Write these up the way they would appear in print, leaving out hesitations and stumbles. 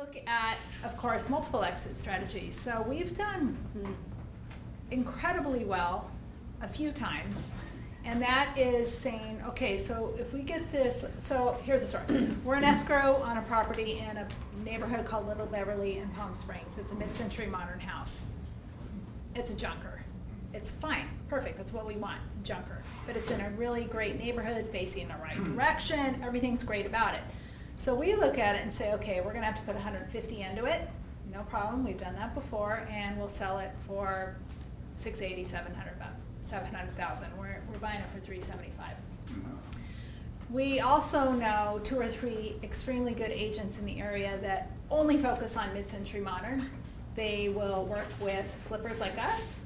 look at, of course, multiple exit strategies. So we've done incredibly well a few times, and that is saying, okay, so if we get this, so here's the story. We're in escrow on a property in a neighborhood called Little Beverly in Palm Springs. It's a mid-century modern house. It's a junker. It's fine, perfect, that's what we want, it's a junker. But it's in a really great neighborhood, facing the right direction, everything's great about it. So we look at it and say, okay, we're gonna have to put 150 into it, no problem, we've done that before, and we'll sell it for 680, 700,000. We're buying it for 375. We also know 2 or 3 extremely good agents in the area that only focus on mid-century modern. They will work with flippers like us,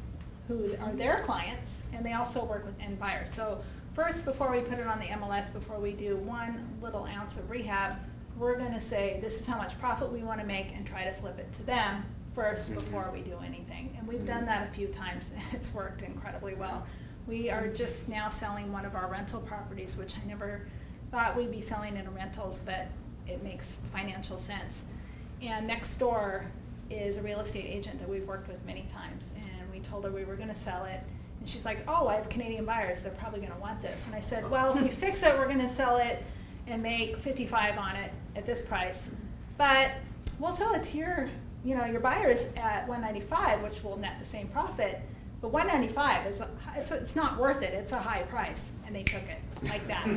who are their clients, and they also work with end buyers. So first, before we put it on the MLS, before we do 1 little ounce of rehab, we're gonna say this is how much profit we wanna make and try to flip it to them first before we do anything. And we've done that a few times, and it's worked incredibly well. We are just now selling one of our rental properties, which I never thought we'd be selling in rentals, but it makes financial sense. And next door is a real estate agent that we've worked with many times, and we told her we were gonna sell it, and she's like, oh, I have Canadian buyers, they're probably gonna want this. And I said, well, if we fix it, we're gonna sell it and make 55 on it at this price, but we'll sell it to your buyers at 195, which will net the same profit. But 195 is it's not worth it. It's a high price, and they took it like that.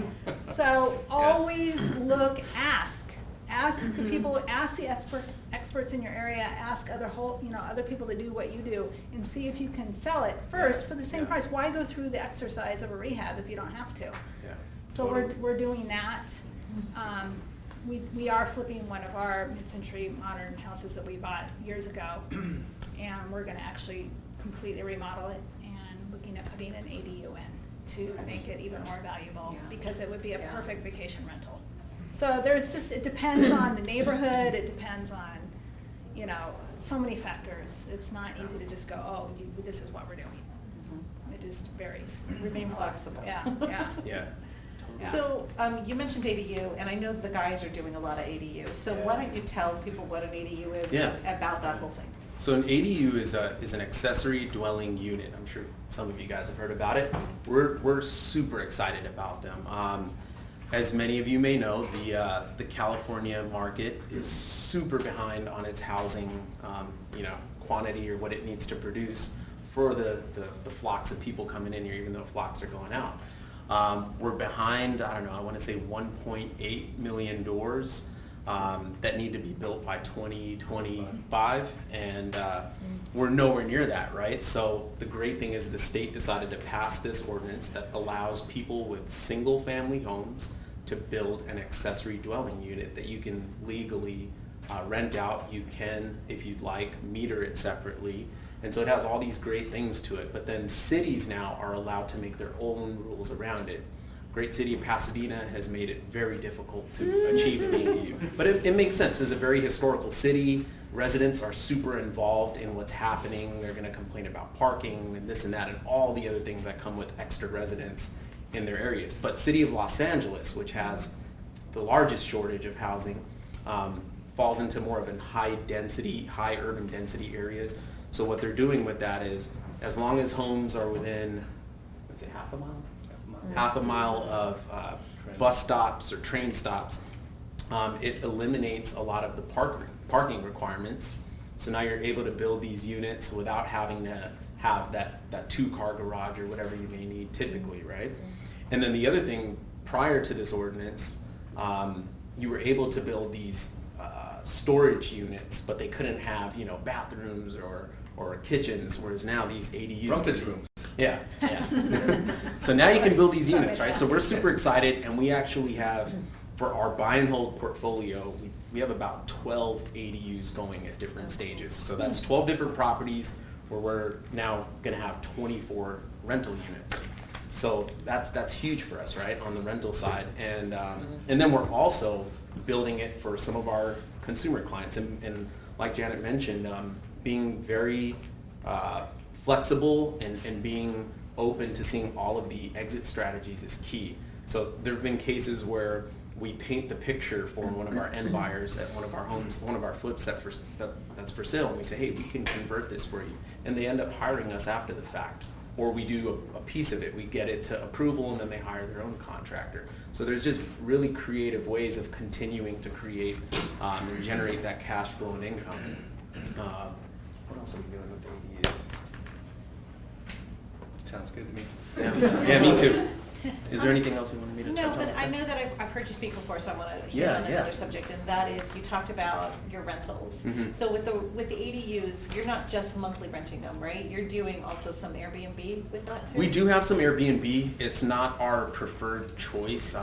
So always look, ask the people, ask the experts in your area, ask other people that do what you do, and see if you can sell it first for the same price. Why go through the exercise of a rehab if you don't have to? Yeah. So we're doing that. We are flipping one of our mid-century modern houses that we bought years ago, and we're going to actually completely remodel it and looking at putting an ADU in to make it even more valuable, because it would be a perfect vacation rental. So it depends on the neighborhood, it depends on, so many factors. It's not easy to just go, oh, this is what we're doing. It just varies. Remain flexible. Yeah. So you mentioned ADU, and I know the guys are doing a lot of ADU. So why don't you tell people what an ADU is about that whole thing? So an ADU is an accessory dwelling unit. I'm sure some of you guys have heard about it. We're super excited about them. As many of you may know, the California market is super behind on its housing, quantity or what it needs to produce for the flocks of people coming in here, even though flocks are going out. We're behind, I want to say 1.8 million doors that need to be built by 2025, and we're nowhere near that, right? So the great thing is the state decided to pass this ordinance that allows people with single family homes to build an accessory dwelling unit that you can legally rent out. You can, if you'd like, meter it separately. And so it has all these great things to it. But then cities now are allowed to make their own rules around it. Great city of Pasadena has made it very difficult to achieve an ADU. But it makes sense. This is a very historical city. Residents are super involved in what's happening. They're going to complain about parking and this and that and all the other things that come with extra residents in their areas. But city of Los Angeles, which has the largest shortage of housing, falls into more of a high urban density areas. So what they're doing with that is, as long as homes are within, let's say half a mile of bus stops or train stops, it eliminates a lot of the parking requirements. So now you're able to build these units without having to have that 2-car garage or whatever you may need typically, right? And then the other thing, prior to this ordinance, you were able to build these storage units, but they couldn't have, bathrooms or kitchens, whereas now these ADUs rumpus rooms. Yeah. So now you can build these units, right? So we're super excited, and we actually have, for our buy and hold portfolio, we have about 12 ADUs going at different stages. So that's 12 different properties where we're now going to have 24 rental units. So that's huge for us, right, on the rental side. And then we're also building it for some of our consumer clients. And like Janet mentioned, being very flexible and being open to seeing all of the exit strategies is key. So there have been cases where we paint the picture for one of our end buyers at one of our homes, one of our flips that's for sale, and we say, hey, we can convert this for you. And they end up hiring us after the fact. Or we do a piece of it, we get it to approval, and then they hire their own contractor. So there's just really creative ways of continuing to create and generate that cash flow and income. What else are we doing with the ADUs? Sounds good to me. Yeah, me too. Is there anything else you wanted me to No, touch on? but I know that I've heard you speak before, so I want to hit Yeah, on yeah. another subject, and that is, you talked about your rentals. Mhm. So with the ADUs, you're not just monthly renting them, right? You're doing also some Airbnb with that too? We do have some Airbnb. It's not our preferred choice.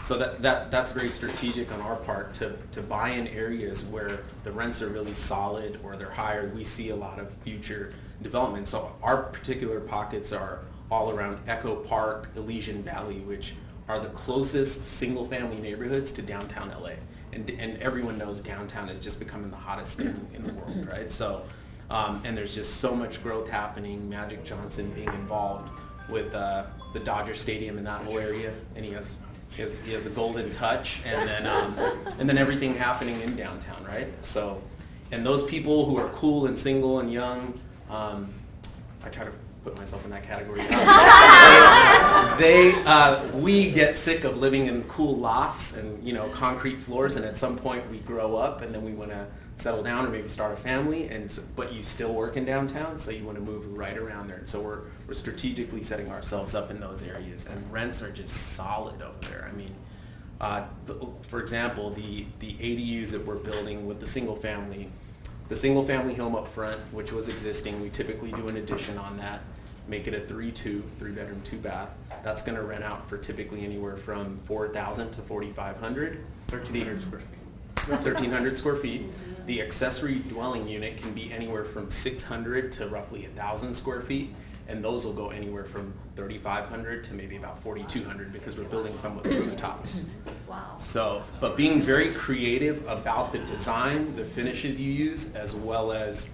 So that's very strategic on our part to buy in areas where the rents are really solid or they're higher. We see a lot of future development. So our particular pockets are all around Echo Park, Elysian Valley, which are the closest single-family neighborhoods to downtown LA. And everyone knows downtown is just becoming the hottest thing in the world, right? So, and there's just so much growth happening. Magic Johnson being involved with the Dodger Stadium in that whole area, and he has the golden touch, and then everything happening in downtown, right? So, and those people who are cool and single and young, I try to put myself in that category. We get sick of living in cool lofts and concrete floors, and at some point we grow up and then we want to settle down or maybe start a family, but you still work in downtown, so you want to move right around there. And so we're strategically setting ourselves up in those areas, and rents are just solid over there. I mean, for example, the ADUs that we're building with the single family home up front, which was existing, we typically do an addition on that, make it a 3-2, 3-bedroom, 2-bath. That's going to rent out for typically anywhere from $4,000 to $4,500. 1,300 square feet. 1,300 square feet. The accessory dwelling unit can be anywhere from 600 to roughly 1,000 square feet, and those will go anywhere from 3,500 to maybe about 4,200 because we're building some with rooftops. Wow. So, but being very creative about the design, the finishes you use, as well as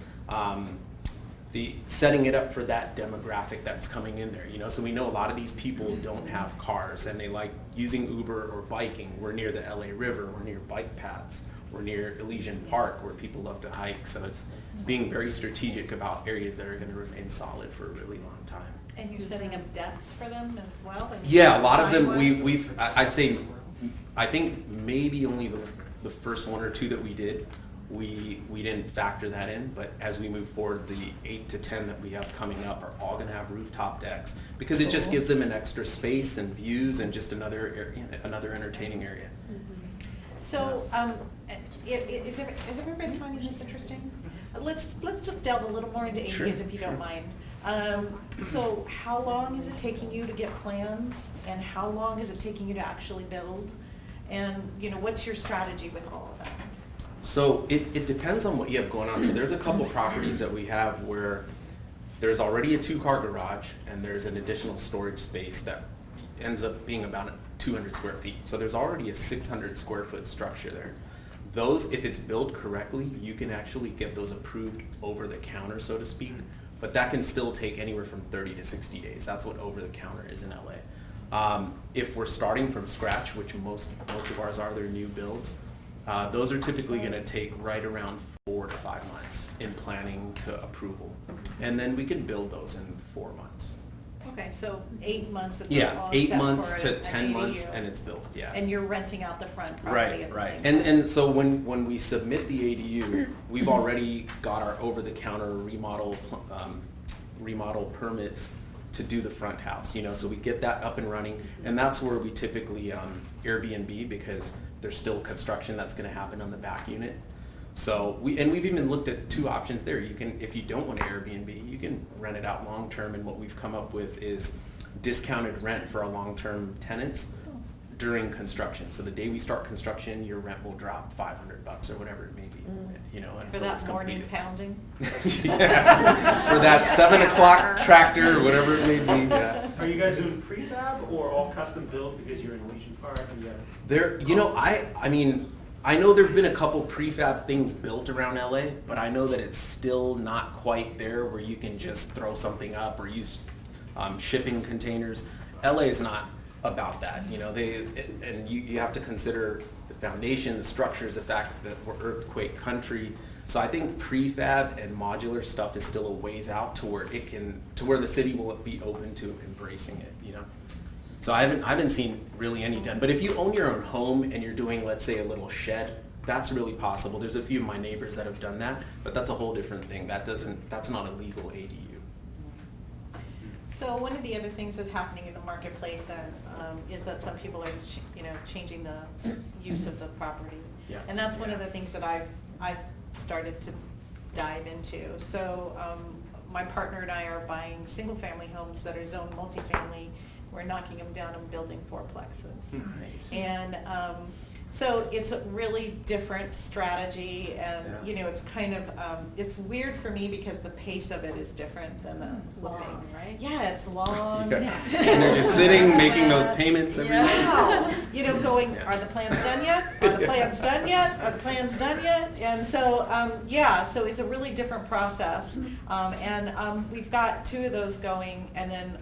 the setting it up for that demographic that's coming in there. So we know a lot of these people don't have cars and they like using Uber or biking. We're near the LA River, we're near bike paths, we're near Elysian Park where people love to hike. So it's being very strategic about areas that are going to remain solid for a really long time. And you're setting up decks for them as well? Yeah, a lot of them I'd say, I think maybe only the first one or two that we did, we didn't factor that in, but as we move forward, the 8 to 10 that we have coming up are all going to have rooftop decks because it just gives them an extra space and views and just another entertaining area. So, is everybody finding this interesting? Let's just delve a little more into ADUs, Sure, if you don't mind. So how long is it taking you to get plans, and how long is it taking you to actually build? And what's your strategy with all of that? So it depends on what you have going on. So there's a couple properties that we have where there's already a 2-car garage and there's an additional storage space that ends up being about 200 square feet. So there's already a 600 square foot structure there. Those, if it's built correctly, you can actually get those approved over the counter, so to speak, but that can still take anywhere from 30 to 60 days. That's what over the counter is in LA. If we're starting from scratch, which most of ours are, they're new builds, those are typically going to take right around 4 to 5 months in planning to approval. And then we can build those in 4 months. Okay, so 8 months of Yeah, 8 months to 10 months and it's built, yeah. And you're renting out the front property at the Right. same time. And so when we submit the ADU, we've already got our over-the-counter remodel permits to do the front house, so we get that up and running, and that's where we typically Airbnb because there's still construction that's going to happen on the back unit. So we've even looked at 2 options there. You can, if you don't want to Airbnb, you can rent it out long term, and what we've come up with is discounted rent for our long-term tenants during construction. So the day we start construction, your rent will drop $500 or whatever it may be, For until that it's morning completed. pounding? Yeah, for that 7 o'clock tractor or whatever it may be. Yeah. Are you guys doing prefab or all custom built because you're in Elysian Park and you have... There, I mean, I know there've been a couple prefab things built around LA, but I know that it's still not quite there where you can just throw something up or use shipping containers. LA is not about that. You know, and you have to consider the foundation, the structures, the fact that we're earthquake country. So I think prefab and modular stuff is still a ways out to where the city will be open to embracing it, you know. So I haven't seen really any done. But if you own your own home and you're doing, let's say, a little shed, that's really possible. There's a few of my neighbors that have done that, but that's a whole different thing. That's not a legal ADU. So one of the other things that's happening in the marketplace is that some people are, changing the use of the property. Yeah. And that's one of the things that I've started to dive into. So my partner and I are buying single-family homes that are zoned multifamily. We're knocking them down and building fourplexes. Nice. And so it's a really different strategy, and Yeah. it's kind of it's weird for me because the pace of it is different than the flipping. Long, right? Yeah, it's long. Yeah. And they're just sitting, making those payments every month. Yeah. Going, Yeah. are the plans done yet? Are the plans done yet? Are the plans done yet? And so, so it's a really different process. And we've got 2 of those going, and then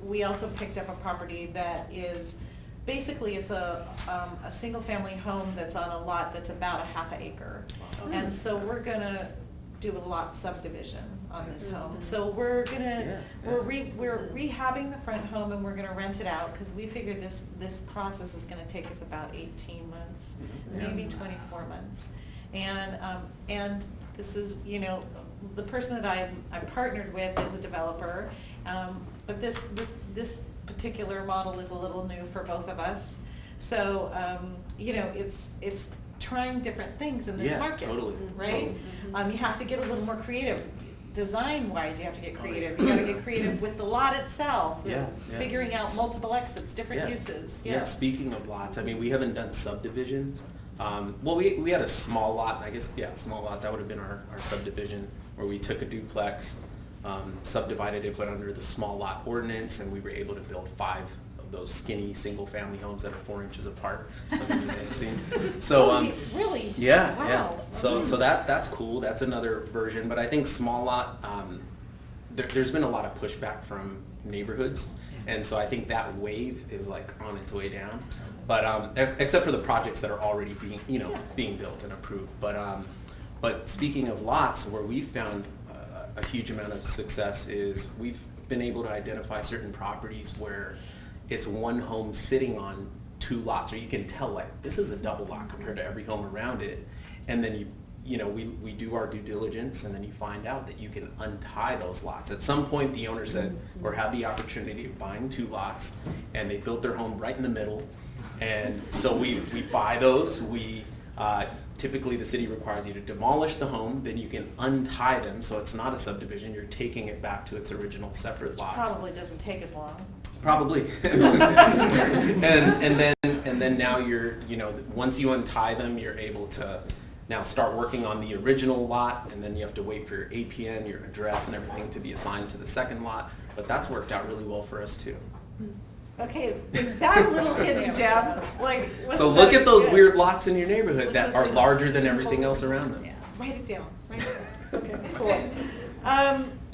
we also picked up a property that is, basically it's a single-family home that's on a lot that's about a half an acre. And so we're gonna do a lot subdivision on this home. So we're rehabbing the front home, and we're gonna rent it out, because we figure this process is gonna take us about 18 months, maybe 24 months. And this is, the person that I'm partnered with is a developer, but this particular model is a little new for both of us. So, it's trying different things in this Yeah, market, totally. right? You have to get a little more creative. Design-wise, you have to get creative. You gotta get creative with the lot itself, Yeah. figuring out multiple exits, different Yeah. uses. Yeah, speaking of lots, I mean, we haven't done subdivisions. Well, we had a small lot, I guess, small lot, that would have been our subdivision, where we took a duplex, subdivided it, but under the small lot ordinance, and we were able to build 5 of those skinny single-family homes that are 4 inches apart. Some of you may have seen. So, Really? yeah, Wow. yeah. So that's cool. That's another version. But I think small lot, there's been a lot of pushback from neighborhoods, and so I think that wave is like on its way down. But except for the projects that are already being built and approved. But speaking of lots, where we found a huge amount of success is we've been able to identify certain properties where it's one home sitting on 2 lots, or you can tell, like, this is a double lot compared to every home around it. And then we do our due diligence, and then you find out that you can untie those lots. At some point, the owner said, or had the opportunity of buying 2 lots, and they built their home right in the middle. And so we buy those. Typically, the city requires you to demolish the home, then you can untie them, so it's not a subdivision. You're taking it back to its original separate lots. Probably doesn't take as long. Probably. and then now once you untie them, you're able to now start working on the original lot, and then you have to wait for your APN, your address, and everything to be assigned to the second lot. But that's worked out really well for us too. Okay, is that a little hidden gem? So look at those weird. weird lots in your neighborhood Look that at are those larger than everything else around them. Yeah. Write it down. Okay, cool.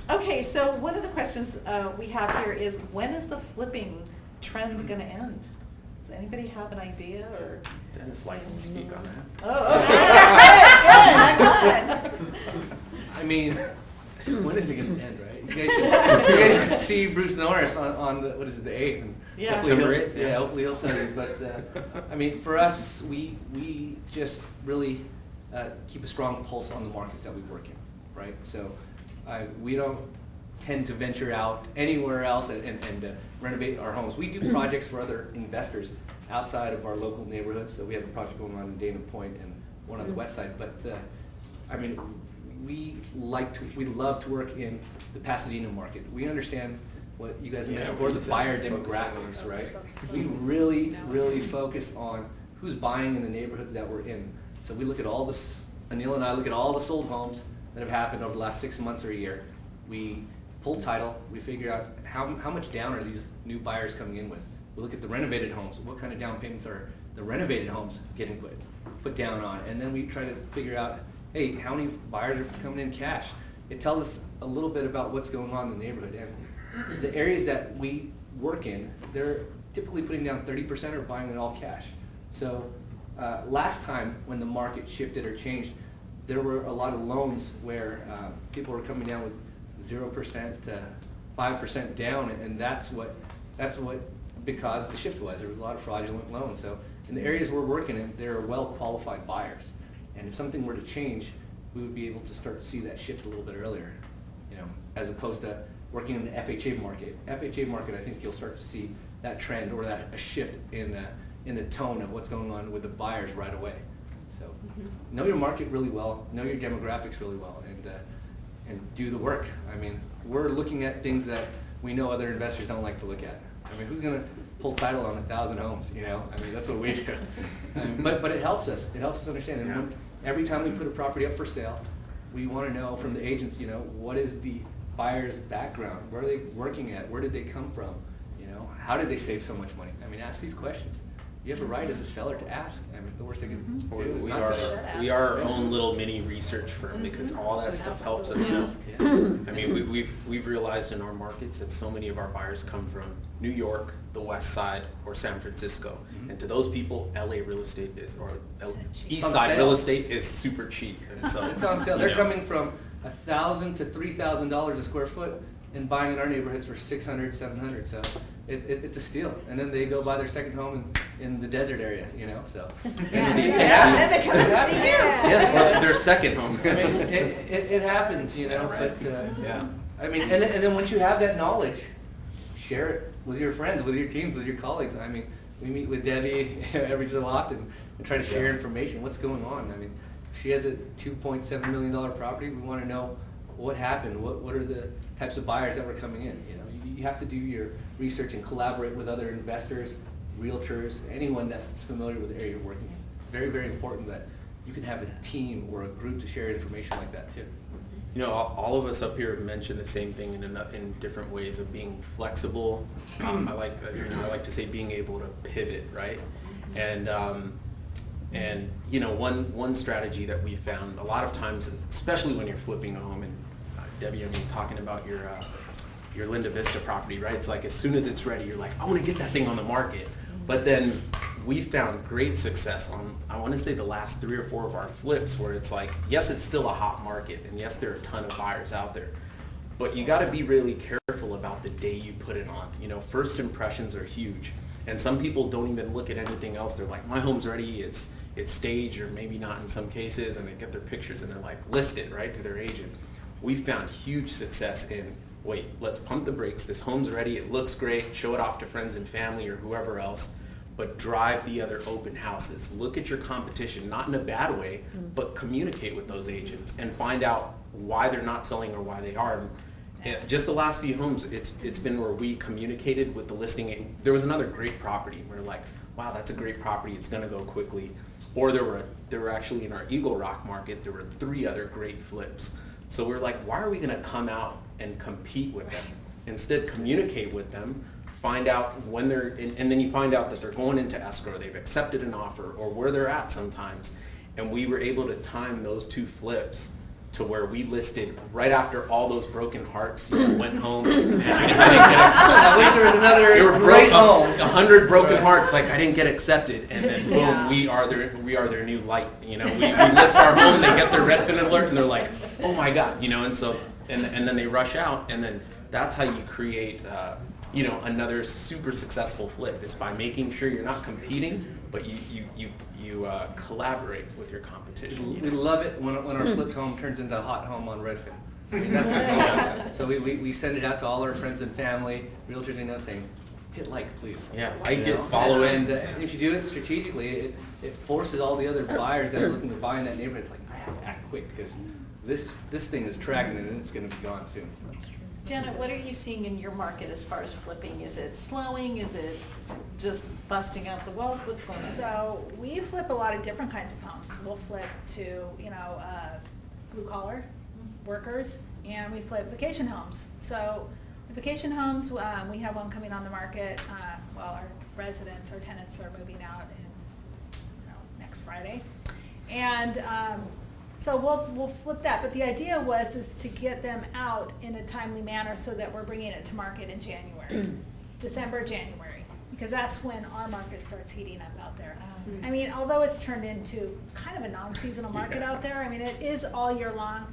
Okay, so one of the questions we have here is, when is the flipping trend going to end? Does anybody have an idea, or? Dennis likes to speak on that. Oh, okay. Good. I mean, when is it going to end, right? You guys should see Bruce Norris on the, the 8th? And Yeah. hopefully September he'll- 8th, Yeah, yeah. hopefully he'll tell you. But, I mean, for us, we just really keep a strong pulse on the markets that we work in, right? So we don't tend to venture out anywhere else and renovate our homes. We do projects for other investors outside of our local neighborhoods. So we have a project going on in Dana Point and one on the west side. But I mean, we love to work in the Pasadena market. We understand what you guys have mentioned before, the buyer demographics, right? We really focus on who's buying in the neighborhoods that we're in. So we look at all this, Anil and I look at all the sold homes that have happened over the last 6 months or a year. We pull title, we figure out how much down are these new buyers coming in with. We look at the renovated homes, what kind of down payments are the renovated homes getting put down on, and then we try to figure out, hey, how many buyers are coming in cash? It tells us a little bit about what's going on in the neighborhood. And the areas that we work in, they're typically putting down 30% or buying it all cash. So last time when the market shifted or changed, there were a lot of loans where people were coming down with 0% to 5% down, and that's what because the shift was. There was a lot of fraudulent loans. So in the areas we're working in, there are well qualified buyers, and if something were to change, we would be able to start to see that shift a little bit earlier, as opposed to working in the FHA market. FHA market, I think you'll start to see that trend or a shift in the tone of what's going on with the buyers right away. So know your market really well, know your demographics really well, and do the work. I mean, we're looking at things that we know other investors don't like to look at. I mean, who's going to pull title on 1,000 homes? I mean, that's what we do. But it helps us. It helps us understand. And every time we put a property up for sale, we want to know from the agents, what is the buyer's background? Where are they working at? Where did they come from? How did they save so much money? I mean, ask these questions. You have a right as a seller to ask. I mean, the worst they can do is not to. We are our own little mini research firm because all that stuff helps us know. I mean, we've realized in our markets that so many of our buyers come from New York, the West Side, or San Francisco, and to those people, LA real estate East Side real estate is super cheap, and so it's on sale. They're coming from $1,000 to $3,000 a square foot and buying in our neighborhoods for $600, $700. So it's a steal. And then they go buy their second home in the desert area, So And they come and see you. Well, their second home. I mean, it happens, Right. But I mean, and then once you have that knowledge, share it with your friends, with your teams, with your colleagues. I mean, we meet with Debbie every so often and try to share information. What's going on? I mean, she has a $2.7 million property. We want to know what happened. What are the types of buyers that were coming in? You have to do your research and collaborate with other investors, realtors, anyone that's familiar with the area you're working in. Very, very important that you can have a team or a group to share information like that too. All of us up here have mentioned the same thing in different ways of being flexible. I like to say being able to pivot, right? And one strategy that we found a lot of times, especially when you're flipping a home, and Debbie, talking about your Linda Vista property, right? It's like as soon as it's ready, you're like, I want to get that thing on the market. But then we found great success on, I want to say, the last 3 or 4 of our flips where it's like, yes, it's still a hot market, and yes, there are a ton of buyers out there. But you got to be really careful about the day you put it on. First impressions are huge. And some people don't even look at anything else. They're like, my home's ready, it's staged, or maybe not in some cases, and they get their pictures and they're like, list it, right, to their agent. We found huge success in, wait, let's pump the brakes. This home's ready. It looks great. Show it off to friends and family or whoever else. But drive the other open houses. Look at your competition, not in a bad way, but communicate with those agents and find out why they're not selling or why they are. And just the last few homes, it's been where we communicated with the listing. There was another great property. We're like, wow, that's a great property. It's going to go quickly. Or there were actually in our Eagle Rock market, there were 3 other great flips. So we're like, why are we going to come out and compete with them? Instead, communicate with them, find out when they're, and then you find out that they're going into escrow, they've accepted an offer, or where they're at sometimes. And we were able to time those 2 flips to where we listed right after all those broken hearts went home. And I wish there was another great home. 100 broken hearts, like I didn't get accepted, and then boom, we are their new light. We list our home, they get their Redfin alert, and they're like, oh my God, and so and then they rush out, and then that's how you create another super successful flip, is by making sure you're not competing, but you collaborate with your competition. We love it when our flipped home turns into a hot home on Redfin. I mean, that's the goal. So we send it out to all our friends and family, realtors saying, hit like, please. Yeah, like it, follow in. And if you do it strategically, it forces all the other buyers that are looking to buy in that neighborhood, like, I have to act quick because this thing is tracking and it's going to be gone soon. So. Janet, what are you seeing in your market as far as flipping? Is it slowing? Is it just busting out the walls? What's going on? So we flip a lot of different kinds of homes. We'll flip to, blue collar workers, and we flip vacation homes. So the vacation homes, we have one coming on the market. Our residents, our tenants are moving out next Friday. And so we'll flip that, but the idea is to get them out in a timely manner so that we're bringing it to market in January, December, January. because that's when our market starts heating up out there. Mm. I mean, although it's turned into kind of a non-seasonal market out there, I mean, it is all year long.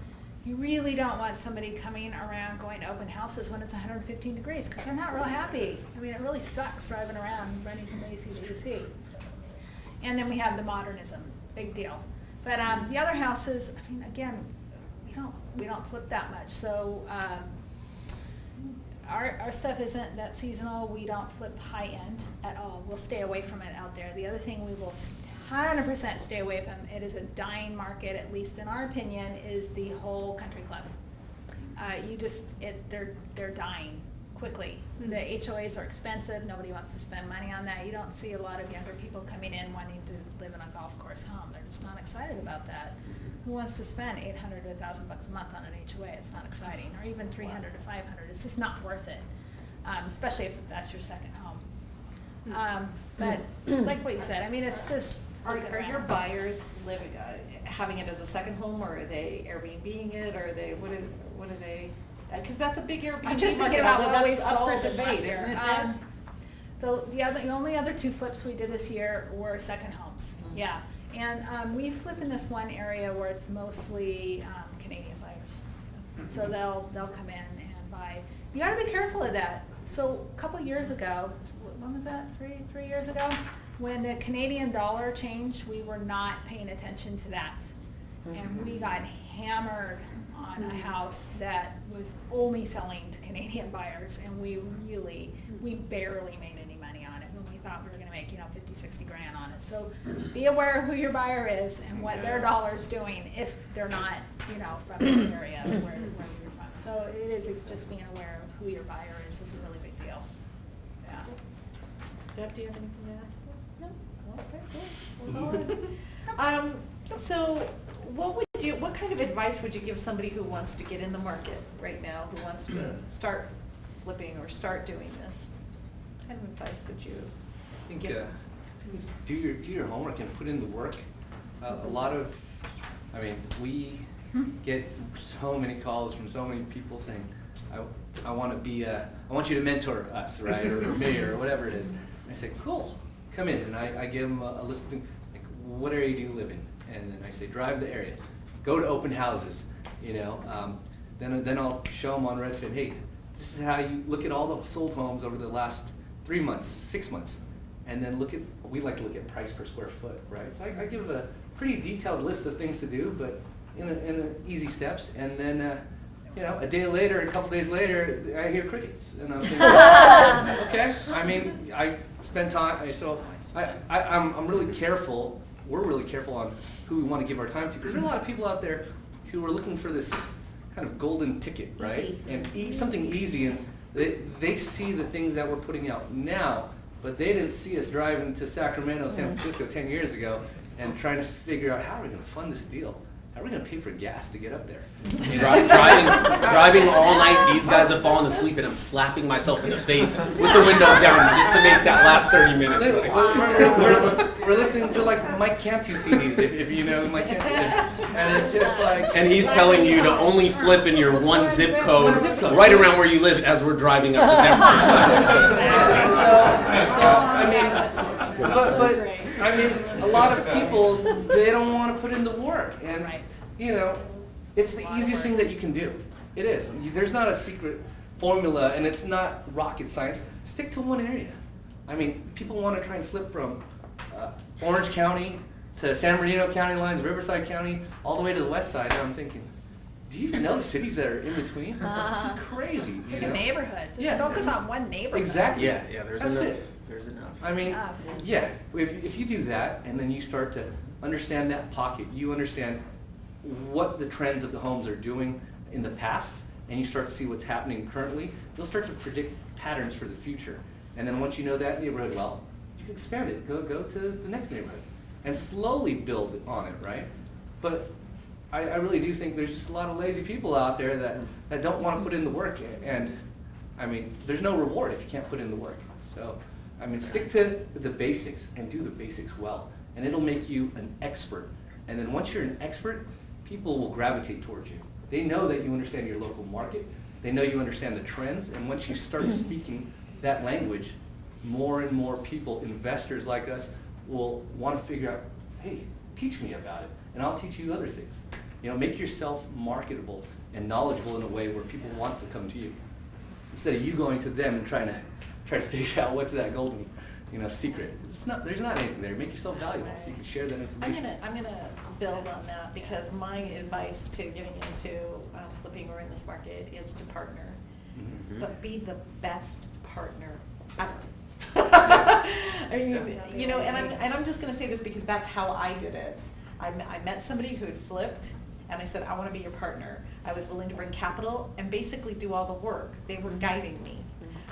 You really don't want somebody coming around going to open houses when it's 115 degrees, because they're not real happy. I mean, it really sucks driving around, running from AC to AC. And then we have the modernism, big deal. But the other houses, I mean, again, we don't flip that much. So our stuff isn't that seasonal. We don't flip high end at all. We'll stay away from it out there. The other thing we will 100% stay away from, it is a dying market, at least in our opinion, is the whole country club. They're dying quickly. Mm-hmm. The HOAs are expensive. Nobody wants to spend money on that. You don't see a lot of younger people coming in wanting to live in a golf course home. They're just not excited about that. Who wants to spend $800 to $1,000 a month on an HOA? It's not exciting. Or even $300 to $500. It's just not worth it, especially if that's your second home. But like what you said, I mean, it's just. Are your buyers living, having it as a second home, or are they Airbnb-ing it, or are they, what are they? Because that's a big Airbnb market. I'm just thinking about although what we've that's up for sold debate, last isn't year. it? The only other two flips we did this year were second homes. Mhm. Yeah, and we flip in this one area where it's mostly Canadian buyers. So they'll come in and buy. You got to be careful of that. So a couple years ago, when was that? Three years ago, when the Canadian dollar changed, we were not paying attention to that, and we got hammered on a house that was only selling to Canadian buyers, and we barely made any money on it when we thought we were going to make 50, 60 grand on it. So be aware of who your buyer is and what their dollar's doing if they're not from this area where you're from. So it's just being aware of who your buyer is a really big deal. Yeah. Deb, do you have anything to add? No? Okay, cool. So what kind of advice would you give somebody who wants to get in the market right now, who wants to start flipping or start doing this? What kind of advice would you give them? Do your homework and put in the work. We get so many calls from so many people saying, I want you to mentor us, right, or me, or whatever it is. And I say, cool, come in, and I give them a list of things, like, what area do you live in? And then I say, drive the area, go to open houses, Then I'll show them on Redfin, hey, this is how you look at all the sold homes over the last 3 months, 6 months, and then we like to look at price per square foot, right? So I give a pretty detailed list of things to do, but in easy steps, and then a day later, a couple days later, I hear crickets, and I'm thinking, okay. I mean, I spend time, so I'm really careful. We're really careful on who we want to give our time to, because there are a lot of people out there who are looking for this kind of golden ticket, right? And something easy, and they see the things that we're putting out now, but they didn't see us driving to Sacramento, San Francisco 10 years ago and trying to figure out how are we going to fund this deal. How are we going to pay for gas to get up there? Driving all night, these guys have fallen asleep, and I'm slapping myself in the face with the windows down just to make that last 30 minutes. We're listening to like Mike Cantu CDs, if you know Mike Cantu. And it's just like... And he's telling you to only flip in your one zip code right around where you live as we're driving up to San Francisco. I mean, a lot of people, they don't want to put in the work. And, it's the easiest thing that you can do. It is. There's not a secret formula, and it's not rocket science. Stick to one area. I mean, people want to try and flip from Orange County to San Bernardino County lines, Riverside County, all the way to the west side. And I'm thinking, do you even know the cities that are in between? This is crazy. Like a neighborhood. Just focus on one neighborhood. Exactly. Yeah, there's That's enough. it. There's enough. I mean, if you do that, and then you start to understand that pocket, you understand what the trends of the homes are doing in the past, and you start to see what's happening currently, you'll start to predict patterns for the future. And then once you know that neighborhood well, you can expand it. Go to the next neighborhood and slowly build on it, right? But I really do think there's just a lot of lazy people out there that don't want to put in the work. And I mean, there's no reward if you can't put in the work. So, I mean, stick to the basics and do the basics well, and it'll make you an expert. And then once you're an expert, people will gravitate towards you. They know that you understand your local market. They know you understand the trends. And once you start speaking that language, more and more people, investors like us, will want to figure out, hey, teach me about it, and I'll teach you other things. You know, make yourself marketable and knowledgeable in a way where people want to come to you, instead of you going to them and trying to figure out what's that golden, secret. There's not anything there. Make yourself valuable so you can share that information. I'm gonna build on that, because my advice to getting into flipping or in this market is to partner, but be the best partner ever. I mean, and I'm just gonna say this because that's how I did it. I met somebody who had flipped, and I said, I want to be your partner. I was willing to bring capital and basically do all the work. They were guiding me,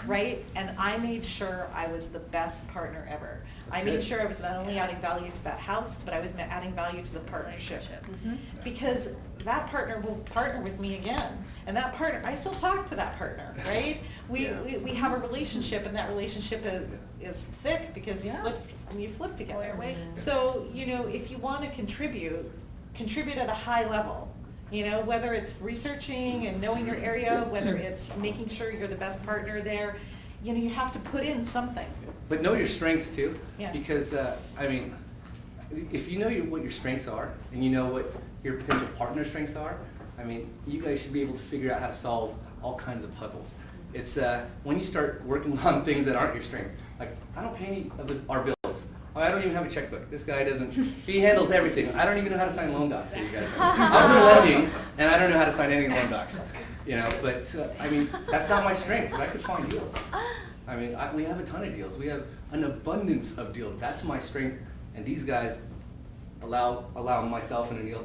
right? And I made sure I was the best partner ever. I made sure I was not only adding value to that house, but I was adding value to the partnership. Because that partner will partner with me again. And that partner, I still talk to that partner, right? We have a relationship, and that relationship is thick because you flip together. So, if you want to contribute at a high level. Whether it's researching and knowing your area, whether it's making sure you're the best partner there, you have to put in something. But know your strengths too, Yeah. because if you know what your strengths are, and you know what your potential partner strengths are, you guys should be able to figure out how to solve all kinds of puzzles. It's when you start working on things that aren't your strength. Like, I don't pay any of our bills. I don't even have a checkbook. This guy doesn't. He handles everything. I don't even know how to sign loan docs. So you guys know. I was in lending, and I don't know how to sign any loan docs. But that's not my strength. But I could find deals. We have a ton of deals. We have an abundance of deals. That's my strength. And these guys allow myself and Anil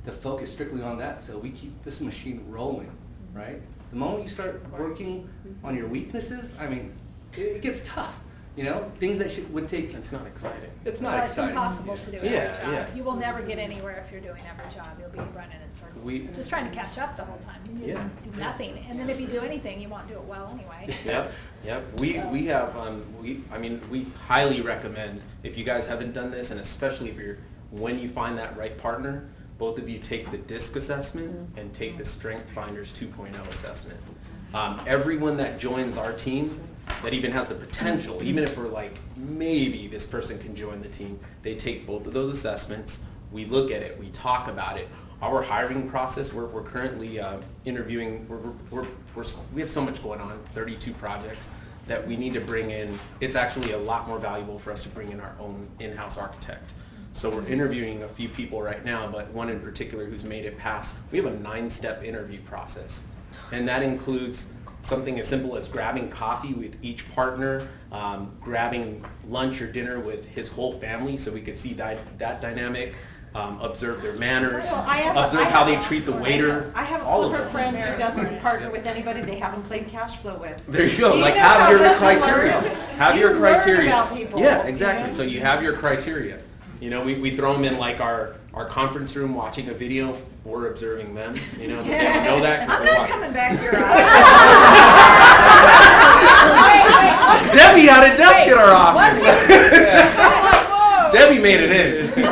to focus strictly on that. So we keep this machine rolling, right? The moment you start working on your weaknesses, it gets tough. Things that would take. It's not exciting. It's not Well, exciting. It's impossible to do every Yeah, job. yeah. You will never get anywhere if you're doing every job. You'll be running in circles. Just trying to catch up the whole time. You do nothing. And then if you do anything, you won't do it well anyway. Yep. We have, we highly recommend, if you guys haven't done this, and especially when you find that right partner, both of you take the DISC assessment and take the Strength Finders 2.0 assessment. Everyone that joins our team, that even has the potential, even if we're like, maybe this person can join the team, they take both of those assessments, we look at it, we talk about it. Our hiring process, we're currently interviewing, we have so much going on, 32 projects, that we need to bring in. It's actually a lot more valuable for us to bring in our own in-house architect. So we're interviewing a few people right now, but one in particular who's made it past. We have a 9-step interview process, and that includes something as simple as grabbing coffee with each partner, grabbing lunch or dinner with his whole family so we could see that dynamic, observe their manners, observe how they treat the waiter. I have a all of flipper those friend things. who doesn't partner with anybody they haven't played cash flow with. There you go. Do you Like, know have how your much you criteria. learn? Have You your learn criteria. about people, Yeah, exactly. you know? So you have your criteria. We throw them in like our conference room watching a video. We're observing them. They don't know that. 'cause I'm they're not watching. coming back to your office. Debbie had a desk in our One office. second. Debbie made it in.